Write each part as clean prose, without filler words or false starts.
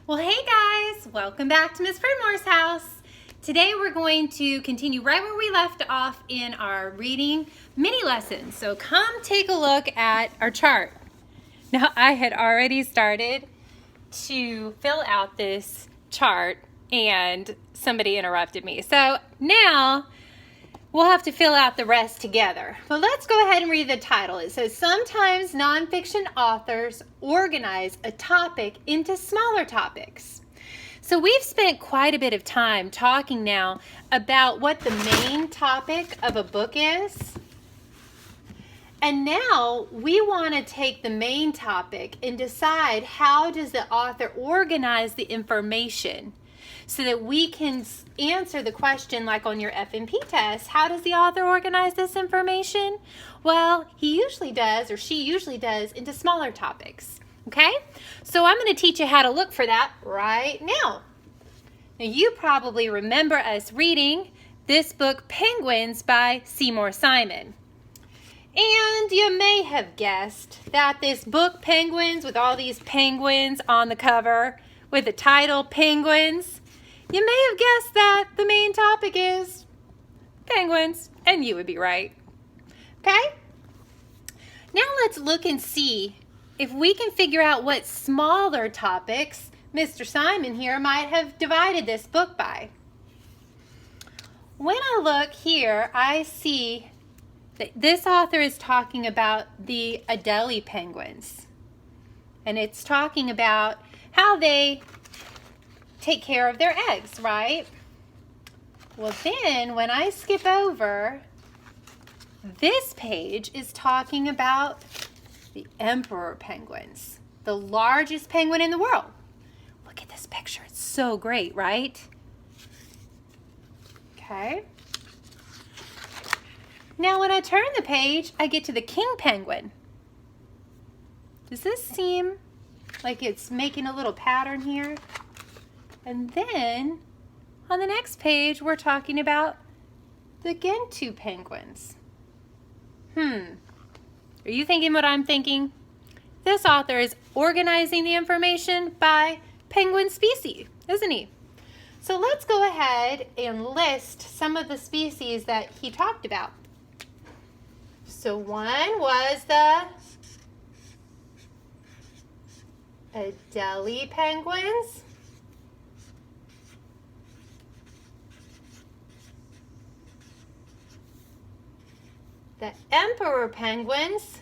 Well, hey guys, welcome back to Miss Pridmore's house. Today we're going to continue right where we left off in our reading mini lesson. So come take a look at our chart. Now I had already started to fill out this chart and somebody interrupted me. So now we'll have to fill out the rest together. But let's go ahead and read the title. It says, sometimes nonfiction authors organize a topic into smaller topics. So we've spent quite a bit of time talking now about what the main topic of a book is. And now we want to take the main topic and decide how does the author organize the information so that we can answer the question like on your FNP test, how does the author organize this information? Well, he usually does or she usually does into smaller topics, okay? So I'm going to teach you how to look for that right now. Now you probably remember us reading this book, Penguins by Seymour Simon. And you may have guessed that this book, Penguins, with all these penguins on the cover, with the title Penguins, you may have guessed that the main topic is penguins, and you would be right. Okay? Now let's look and see if we can figure out what smaller topics Mr. Simon here might have divided this book by. When I look here, I see that this author is talking about the Adelie penguins. And it's talking about how they take care of their eggs, right? Well, then when I skip over, this page is talking about the emperor penguins, the largest penguin in the world. Look at this picture. It's so great, right? Okay. Now when I turn the page, I get to the king penguin. Does this seem like it's making a little pattern here? And then on the next page, we're talking about the Gentoo penguins. Are you thinking what I'm thinking? This author is organizing the information by penguin species, isn't he? So let's go ahead and list some of the species that he talked about. So one was the Adelie penguins. The emperor penguins.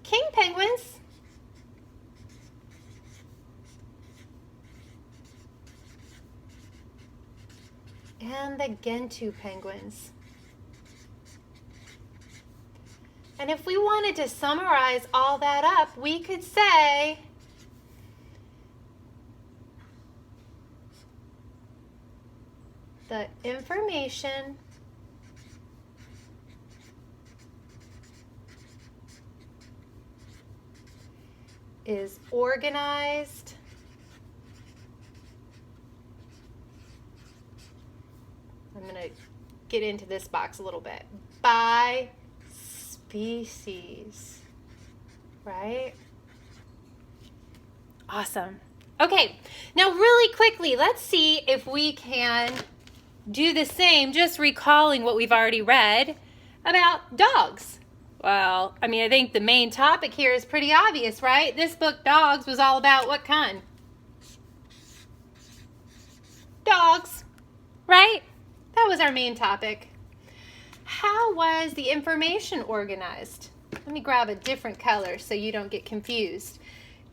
King penguins. And the Gentoo penguins. And if we wanted to summarize all that up, we could say the information is organized I'm going to get into this box a little bit. By species, right? Awesome. Okay, now really quickly, let's see if we can do the same, just recalling what we've already read about dogs. Well, I mean, I think the main topic here is pretty obvious, right? This book, Dogs, was all about what kind? Dogs, right? That was our main topic. How was the information organized? Let me grab a different color so you don't get confused.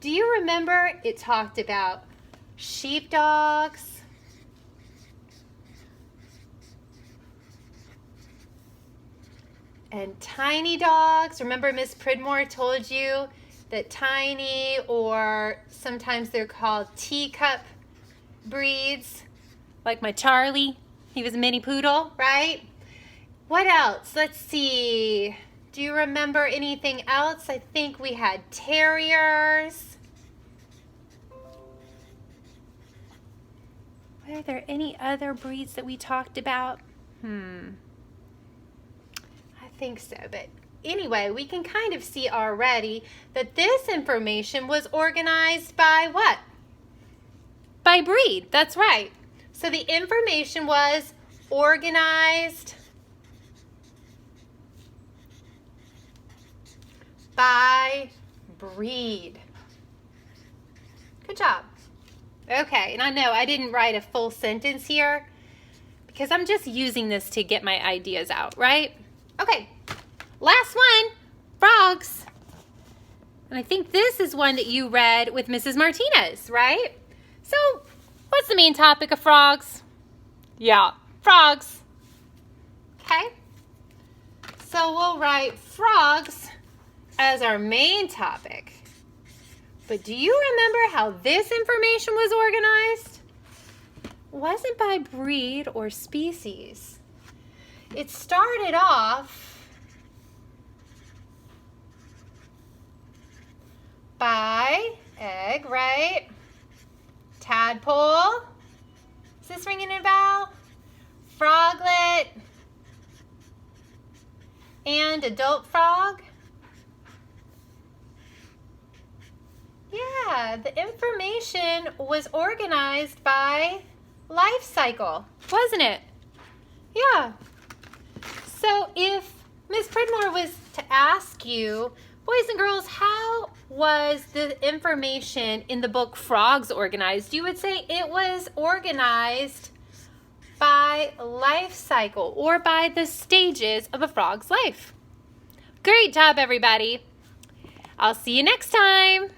Do you remember it talked about sheepdogs, and tiny dogs? Remember Miss Pridmore told you that tiny, or sometimes they're called teacup breeds, like my Charlie. He was a mini poodle, right? What else? Let's see. Do you remember anything else? I think we had terriers. Were there any other breeds that we talked about? I think so, but anyway, we can kind of see already that this information was organized by what? By breed, that's right. So the information was organized by breed. Good job. Okay, and I know I didn't write a full sentence here because I'm just using this to get my ideas out, right? Okay, last one, frogs. And I think this is one that you read with Mrs. Martinez, right? So, what's the main topic of frogs? Yeah, frogs. Okay, so we'll write frogs as our main topic. But do you remember how this information was organized? It wasn't by breed or species. It started off by egg, right? Tadpole. Is this ringing a bell? Froglet. And adult frog. Yeah, the information was organized by life cycle, wasn't it? Yeah. So if Ms. Pridmore was to ask you, boys and girls, how was the information in the book Frogs organized? You would say it was organized by life cycle or by the stages of a frog's life. Great job, everybody. I'll see you next time.